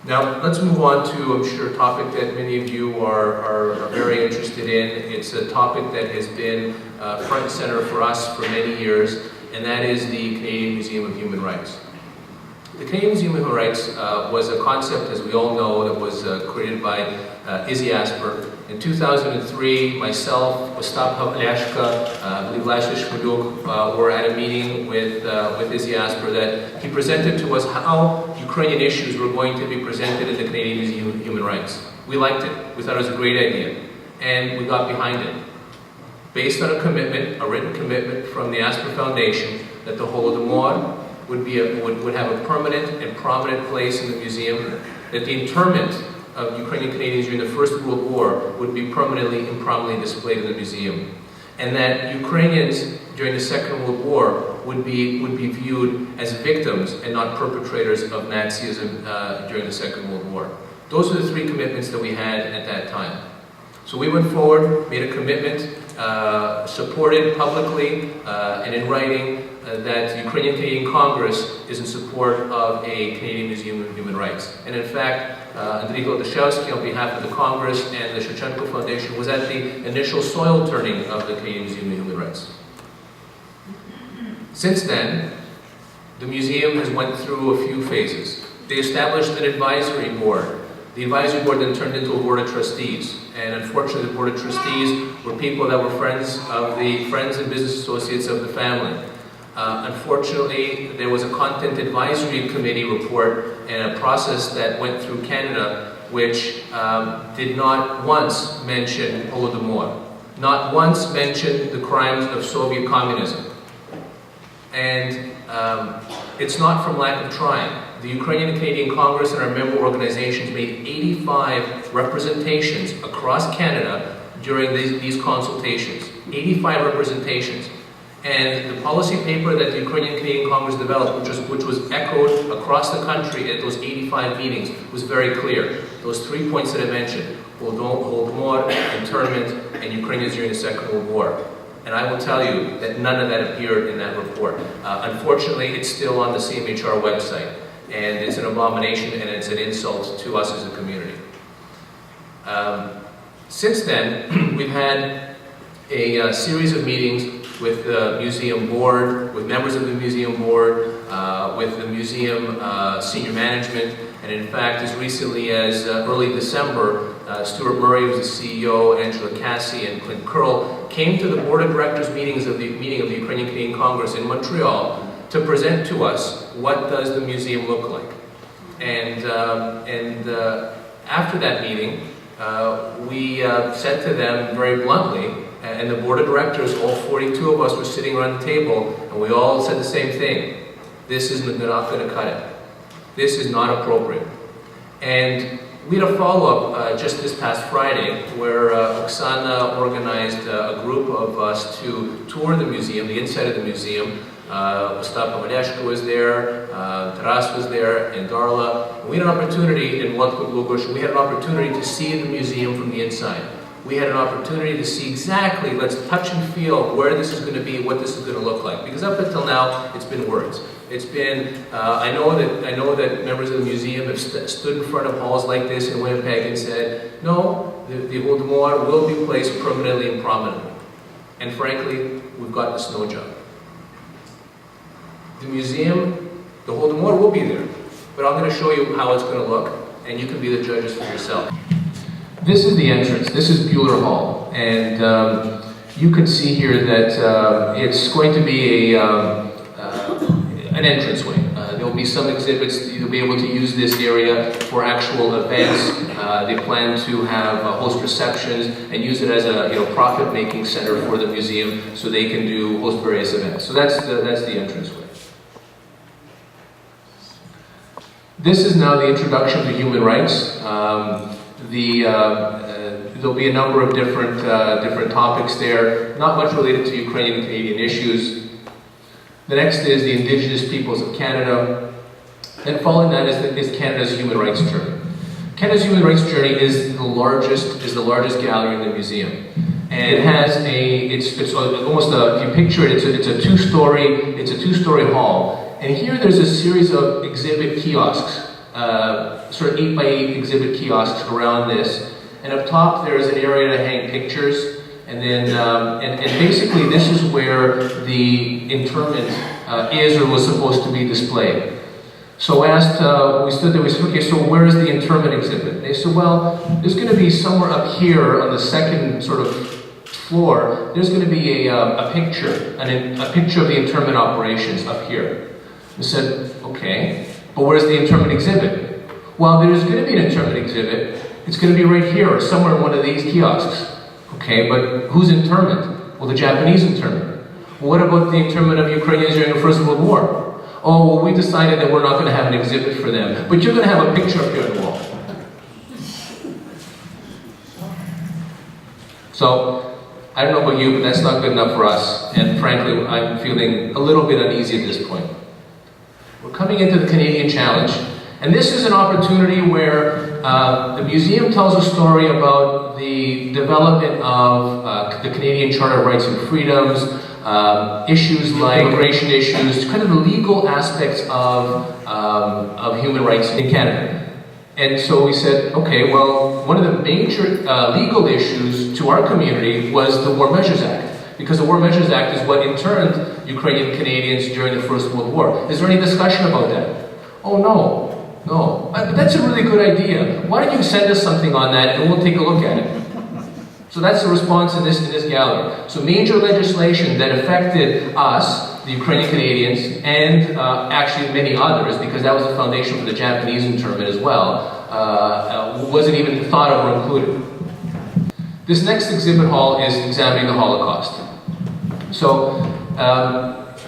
Now, let's move on to, I'm sure, a topic that many of you are very interested in. It's a topic that has been front and center for us for many years, and that is the Canadian Museum of Human Rights. The Canadian Museum of Human Rights was a concept, as we all know, that was created by Izzy Asper. In 2003, myself, Ostap Havlyashka, I believe Lashley Shmuduk, were at a meeting with Izzy Asper that he presented to us how Ukrainian issues were going to be presented in the Canadian Museum of Human Rights. We liked it. We thought it was a great idea. And we got behind it. Based on a commitment, a written commitment from the Asper Foundation that the Holodomor would have a permanent and prominent place in the museum, that the internment of Ukrainian Canadians during the First World War would be permanently and prominently displayed in the museum, and that Ukrainians during the Second World War would be viewed as victims and not perpetrators of Nazism during the Second World War. Those are the three commitments that we had at that time. So we went forward, made a commitment, supported publicly and in writing that the Ukrainian Canadian Congress is in support of a Canadian Museum of Human Rights. And in fact, Andriy Goldashevsky, on behalf of the Congress and the Shevchenko Foundation, was at the initial soil turning of the Canadian Museum of Human Rights. Since then, the museum has went through a few phases. They established an advisory board. The advisory board then turned into a board of trustees. And unfortunately, the board of trustees were people that were friends and business associates of the family. Unfortunately, there was a content advisory committee report and a process that went through Canada which did not once mention Holodomor, not once mention the crimes of Soviet communism. And it's not from lack of trying. The Ukrainian and Canadian Congress and our member organizations made 85 representations across Canada during these consultations. 85 representations. And the policy paper that the Ukrainian Canadian Congress developed, which was echoed across the country at those 85 meetings, was very clear. Those 3 points that I mentioned: Holodomor, internment, and Ukrainians during the Second World War. And I will tell you that none of that appeared in that report. Unfortunately, it's still on the Cmhr website, and it's an abomination and it's an insult to us as a community. Since then, we've had a series of meetings with the museum board, with members of the museum board, with the museum senior management, and in fact, as recently as early December, Stuart Murray, who's the CEO, Angela Cassie, and Clint Curl came to the board of directors meeting of the Ukrainian Canadian Congress in Montreal to present to us what does the museum look like. And after that meeting, we said to them very bluntly, and the board of directors, all 42 of us were sitting around the table, and we all said the same thing: this is not going to cut it. This is not appropriate. And we had a follow-up just this past Friday, where Oksana organized a group of us to tour the museum, the inside of the museum. Ostap Havlyashka was there, Taras was there, and Darla. And we had an opportunity in Vladko Glugosh, we had an opportunity to see the museum from the inside. We had an opportunity to see exactly, let's touch and feel where this is going to be, what this is going to look like. Because up until now, it's been words. It's been, I know that members of the museum have stood in front of halls like this in Winnipeg and said, no, the Holodomor will be placed permanently and prominently. And frankly, we've got the snow job. The museum, the Holodomor will be there, but I'm going to show you how it's going to look, and you can be the judges for yourself. This is the entrance. This is Buehler Hall, and you can see here that it's going to be an entranceway. There will be some exhibits. You'll be able to use this area for actual events. They plan to have host receptions and use it as a profit-making center for the museum, so they can host various events. So that's the entranceway. This is now the introduction to human rights. There'll be a number of different topics there, not much related to Ukrainian and Canadian issues. The next is the Indigenous Peoples of Canada. And following that is Canada's human rights journey. Canada's human rights journey is the largest gallery in the museum. And it has it's almost if you picture it, it's a two-story hall. And here there's a series of exhibit kiosks sort of 8x8 exhibit kiosks around this. And up top there is an area to hang pictures. And then, and basically this is where the interment is or was supposed to be displayed. So we stood there, we said, okay, so where is the interment exhibit? They said, well, there's going to be somewhere up here on the second sort of floor, there's going to be a picture, a picture of the interment operations up here. We said, okay, but where's the interment exhibit? Well, there's going to be an interment exhibit. It's going to be right here or somewhere in one of these kiosks. Okay, but whose interment? Well, the Japanese interment. Well, what about the interment of Ukrainians during the First World War? Oh, well, we decided that we're not going to have an exhibit for them, but you're going to have a picture up here on the wall. So, I don't know about you, but that's not good enough for us, and frankly, I'm feeling a little bit uneasy at this point. We're coming into the Canadian Challenge, and this is an opportunity where the museum tells a story about the development of the Canadian Charter of Rights and Freedoms, issues like immigration issues, kind of the legal aspects of human rights in Canada. And so we said, okay, well, one of the major legal issues to our community was the War Measures Act, because the War Measures Act is what interned Ukrainian Canadians during the First World War. Is there any discussion about that? Oh, no. No, but that's a really good idea. Why don't you send us something on that and we'll take a look at it. So that's the response in this gallery. So major legislation that affected us, the Ukrainian Canadians, and actually many others, because that was the foundation for the Japanese internment as well, wasn't even thought of or included. This next exhibit hall is examining the Holocaust. So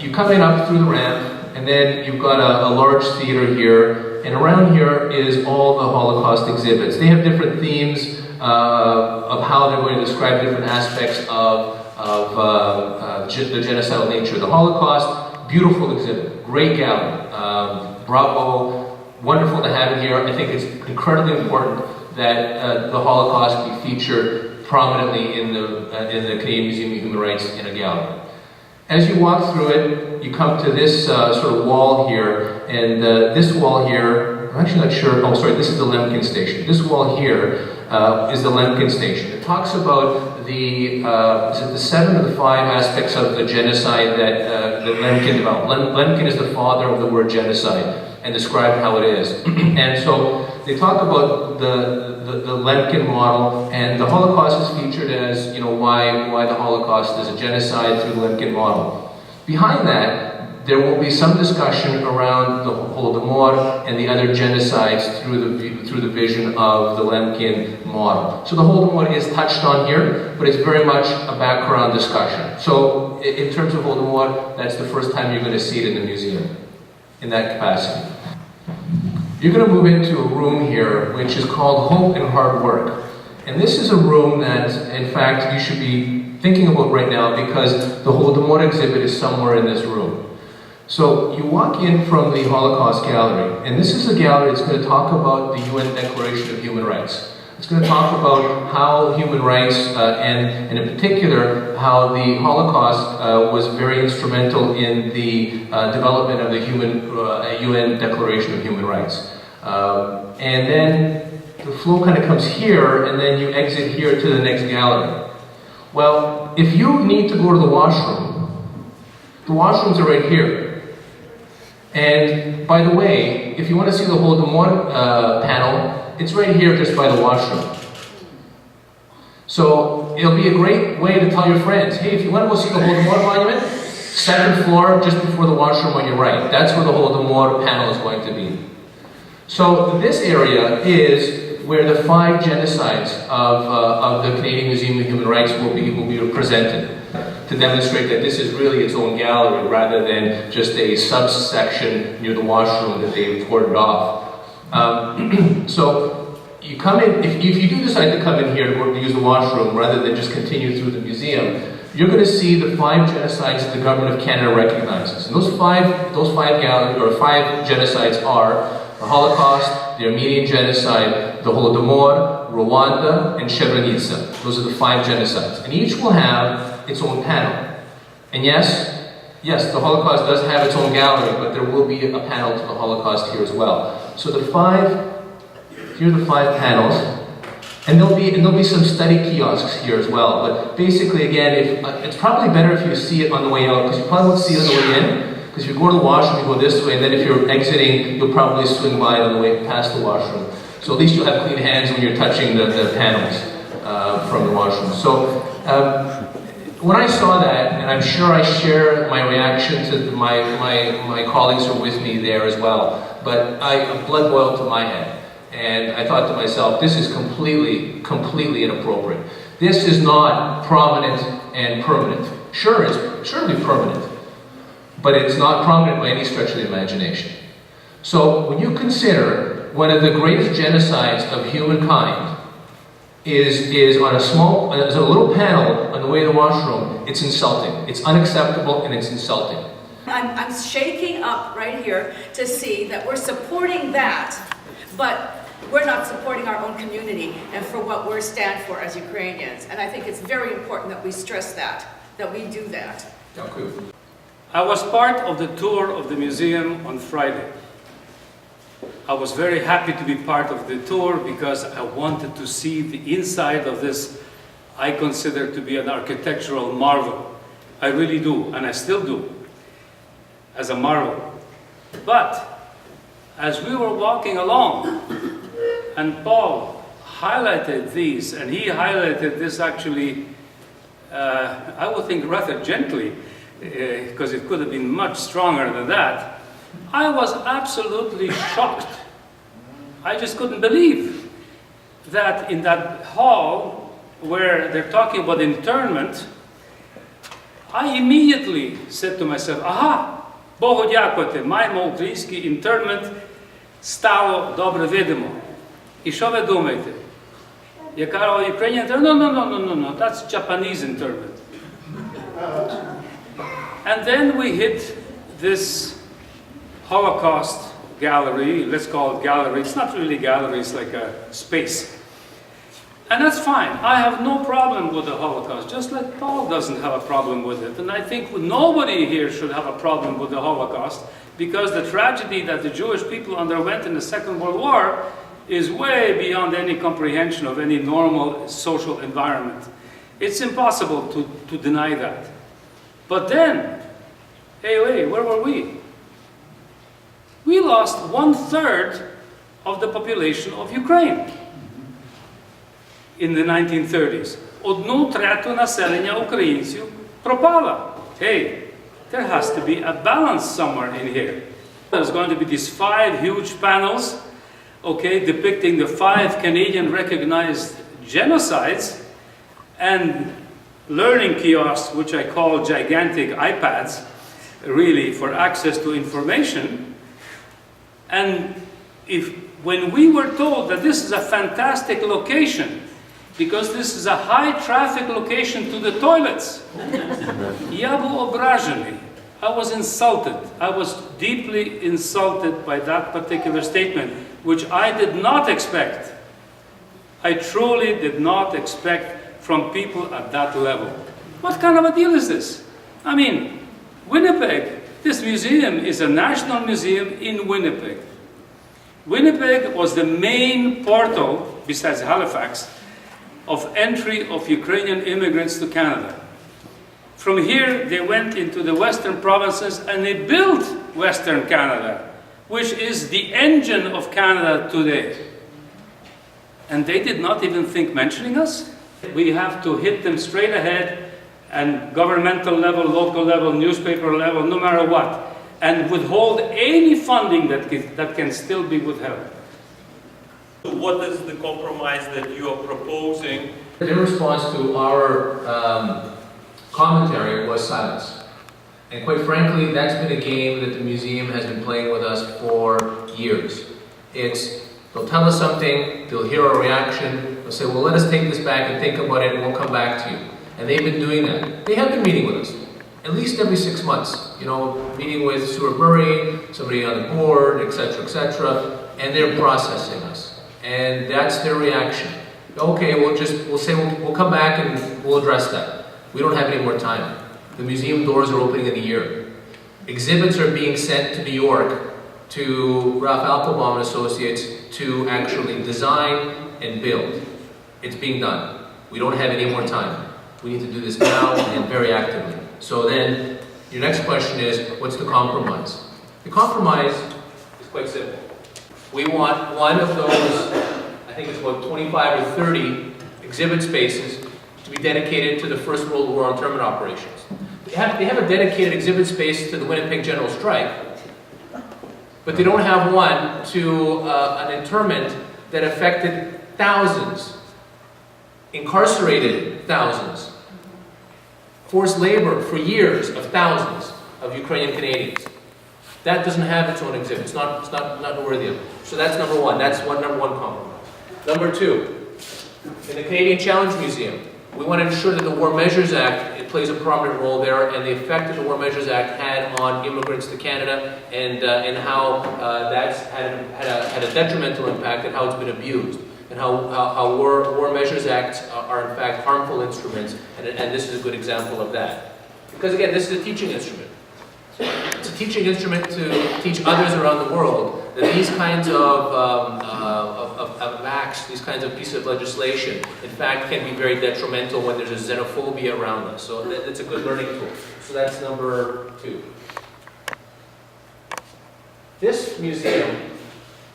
you come in up through the ramp, and then you've got a large theater here. And around here is all the Holocaust exhibits. They have different themes of how they're going to describe different aspects of the genocidal nature of the Holocaust. Beautiful exhibit, great gallery. Bravo, wonderful to have it here. I think it's incredibly important that the Holocaust be featured prominently in the Canadian Museum of Human Rights in a gallery. As you walk through it, you come to this sort of wall here, and this wall here, I'm actually not sure, oh sorry, this is the Lemkin Station. This wall here is the Lemkin Station. It talks about the 7 or the 5 aspects of the genocide that Lemkin developed. Lemkin is the father of the word genocide, and described how it is. And so they talk about the Lemkin model, and the Holocaust is featured as, you know, why the Holocaust is a genocide through the Lemkin model. Behind that, there will be some discussion around the Holodomor and the other genocides through the vision of the Lemkin model. So the Holodomor is touched on here, but it's very much a background discussion. So in terms of Holodomor, that's the first time you're going to see it in the museum, in that capacity. You're going to move into a room here, which is called Hope and Hard Work. And this is a room that, in fact, you should be thinking about right now, because the Holodomor exhibit is somewhere in this room. So you walk in from the Holocaust Gallery, and this is a gallery that's going to talk about the UN Declaration of Human Rights. It's going to talk about how human rights, and in particular, how the Holocaust was very instrumental in the development of the UN Declaration of Human Rights. And then the flow kind of comes here, and then you exit here to the next gallery. Well, if you need to go to the washrooms are right here. And by the way, if you want to see the Holodomor panel, it's right here just by the washroom. So it'll be a great way to tell your friends, hey, if you want to go see the Holodomor monument, 2nd floor just before the washroom on your right. That's where the Holodomor panel is going to be. So this area is where the 5 genocides of the Canadian Museum of Human Rights will be presented, to demonstrate that this is really its own gallery rather than just a subsection near the washroom that they've cordoned off. So you come in, if you do decide to come in here to use the washroom rather than just continue through the museum, you're going to see the 5 genocides that the government of Canada recognizes. And those five genocides are the Holocaust, the Armenian genocide, the Holodomor, Rwanda, and Srebrenica. Those are the 5 genocides. And each will have its own panel. And yes, the Holocaust does have its own gallery, but there will be a panel to the Holocaust here as well. So here are the 5 panels. And there'll be some study kiosks here as well. But basically, again, it's probably better if you see it on the way out, because you probably won't see it on the way in. Because if you go to the washroom, you go this way, and then if you're exiting, you'll probably swing by on the way past the washroom. So at least you'll have clean hands when you're touching the panels from the washroom. So when I saw that, and I'm sure I share my reaction to my colleagues who are with me there as well, but blood boiled to my head. And I thought to myself, this is completely inappropriate. This is not prominent and permanent. Sure, it's surely permanent, but it's not prominent by any stretch of the imagination. So when you consider one of the greatest genocides of humankind is on a little panel on the way to the washroom, it's insulting. It's unacceptable and it's insulting. I'm shaking up right here to see that we're supporting that, but we're not supporting our own community and for what we stand for as Ukrainians. And I think it's very important that we stress that we do that. I was part of the tour of the museum on Friday. I was very happy to be part of the tour because I wanted to see the inside of this I consider to be an architectural marvel. I really do, and I still do, as a marvel. But as we were walking along, and Paul highlighted these, and he highlighted this actually, I would think rather gently, because it could have been much stronger than that. I was absolutely shocked. I just couldn't believe that in that hall where they're talking about internment, I immediately said to myself, aha, Богу дякувати, маємо український інтернет, стало добре видимо. І що ви думаєте? Я кажу, Ukrainian internment? No, that's Japanese internment. And then we hit this Holocaust gallery, let's call it gallery. It's not really a gallery, it's like a space. And that's fine. I have no problem with the Holocaust, just like Paul doesn't have a problem with it. And I think nobody here should have a problem with the Holocaust, because the tragedy that the Jewish people underwent in the Second World War is way beyond any comprehension of any normal social environment. It's impossible to deny that. But then, hey, where were we? We lost 1/3 of the population of Ukraine in the 1930s. 1/3 населення українців пропало. Hey, there has to be a balance somewhere in here. There's going to be these 5 huge panels, okay, depicting the 5 Canadian recognized genocides, and learning kiosks, which I call gigantic iPads, really, for access to information. And when we were told that this is a fantastic location, because this is a high traffic location to the toilets, я був ображений. I was insulted. I was deeply insulted by that particular statement, which I did not expect. I truly did not expect from people at that level. What kind of a deal is this? I mean, Winnipeg, this museum is a national museum in Winnipeg. Winnipeg was the main portal, besides Halifax, of entry of Ukrainian immigrants to Canada. From here, they went into the western provinces and they built Western Canada, which is the engine of Canada today. And they did not even think mentioning us. We have to hit them straight ahead, and governmental level, local level, newspaper level, no matter what, and withhold any funding that can still be withheld. What is the compromise that you are proposing? Their response to our commentary was silence. And quite frankly, that's been a game that the museum has been playing with us for years. They'll tell us something, they'll hear our reaction, they'll say, well, let us take this back and think about it and we'll come back to you. And they've been doing that. They have been meeting with us, at least every 6 months. You know, meeting with Stuart Murray, somebody on the board, etc., and they're processing us. And that's their reaction. Okay, we'll come back and we'll address that. We don't have any more time. The museum doors are opening in a year. Exhibits are being sent to New York to Ralph Applebaum and Associates to actually design and build. It's being done. We don't have any more time. We need to do this now and very actively. So then, your next question is, what's the compromise? The compromise is quite simple. We want one of those, I think it's about 25 or 30 exhibit spaces to be dedicated to the First World War internment operations. They have a dedicated exhibit space to the Winnipeg General Strike, but they don't have one to an internment that affected thousands, incarcerated thousands, forced labor for years of thousands of Ukrainian Canadians. That doesn't have its own exhibit. It's not worthy of it. So that's number one. That's number one compromise. Number two, in the Canadian Challenge Museum, we want to ensure that the War Measures Act, it plays a prominent role there, and the effect that the War Measures Act had on immigrants to Canada, and how that's had a detrimental impact, and how it's been abused, and how War Measures Acts are in fact harmful instruments, and this is a good example of that. Because again, this is a teaching instrument. It's a teaching instrument to teach others around the world that these kinds of acts, these kinds of pieces of legislation, in fact, can be very detrimental when there's a xenophobia around us. So that's a good learning tool. So that's number two. This museum,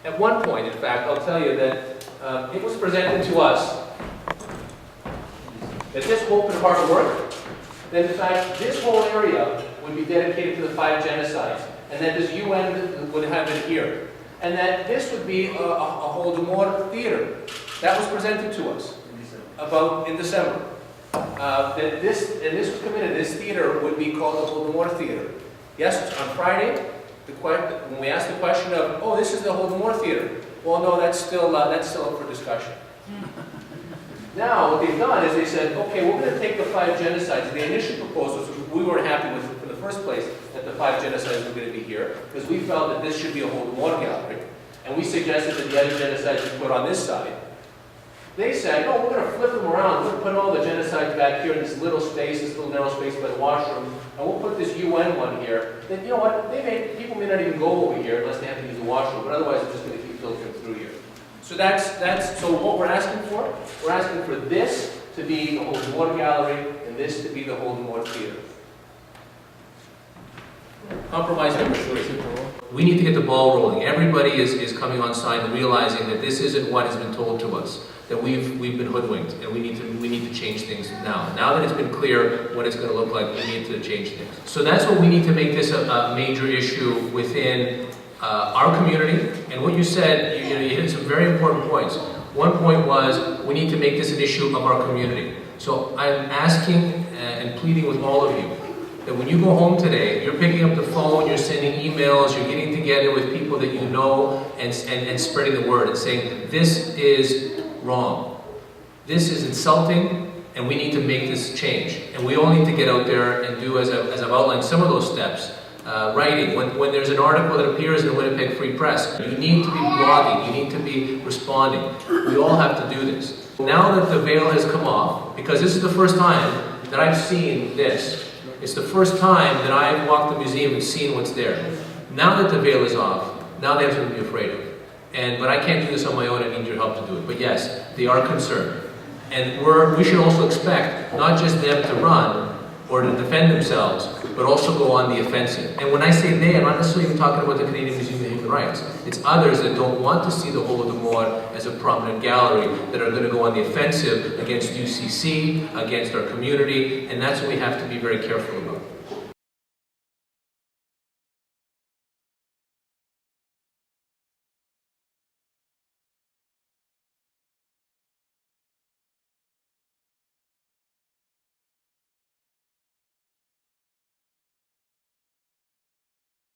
at one point, in fact, I'll tell you that it was presented to us that this whole bit of hard work, that in fact this whole area would be dedicated to the 5 genocides, and that this UN would have it here, and that this would be a Holodomor theater. That was presented to us in December. That this was committed. This theater would be called the Holodomor Theater. Yes, on Friday, when we asked the question of, oh, this is the Holodomor Theater. Well, no, that's still up for discussion. Now, what they've done is they said, okay, we're going to take the 5 genocides. The initial proposals, which we weren't happy with in the first place, that the 5 genocides were going to be here, because we felt that this should be a Holodomor gallery, and we suggested that the other genocides be put on this side. They said, no, we're going to flip them around. We're going to put all the genocides back here in this little space, this little narrow space by the washroom, and we'll put this UN one here. Then, you know what, people may not even go over here unless they have to use the washroom, but otherwise it's just going to keep filtering through here. So so what we're asking for? We're asking for this to be the Holodomor Gallery and this to be the Holodomor Theater. Compromise number 3. We need to get the ball rolling. Everybody is coming on side and realizing that this isn't what has been told to us, that we've been hoodwinked, and we need to change things now. Now that it's been clear what it's going to look like, we need to change things. So that's what we need to make this a major issue within our community. And what you said, you hit some very important points. One point was, we need to make this an issue of our community. So I'm asking and pleading with all of you, that when you go home today, you're picking up the phone, you're sending emails, you're getting together with people that you know, and spreading the word and saying, this is wrong. This is insulting, and we need to make this change. And we all need to get out there and do, as I've outlined, some of those steps. Writing. When there's an article that appears in the Winnipeg Free Press, you need to be blogging, you need to be responding. We all have to do this. Now that the veil has come off, because this is the first time that I've seen this, it's the first time that I've walked the museum and seen what's there. Now that the veil is off, now they have something to be afraid of. But I can't do this on my own, I need your help to do it. But yes, they are concerned. And we should also expect not just them to run or to defend themselves, but also go on the offensive. And when I say they, I'm not necessarily even talking about the Canadian Museum of Human Rights. It's others that don't want to see the Holodomor as a prominent gallery that are going to go on the offensive against UCC, against our community, and that's what we have to be very careful about.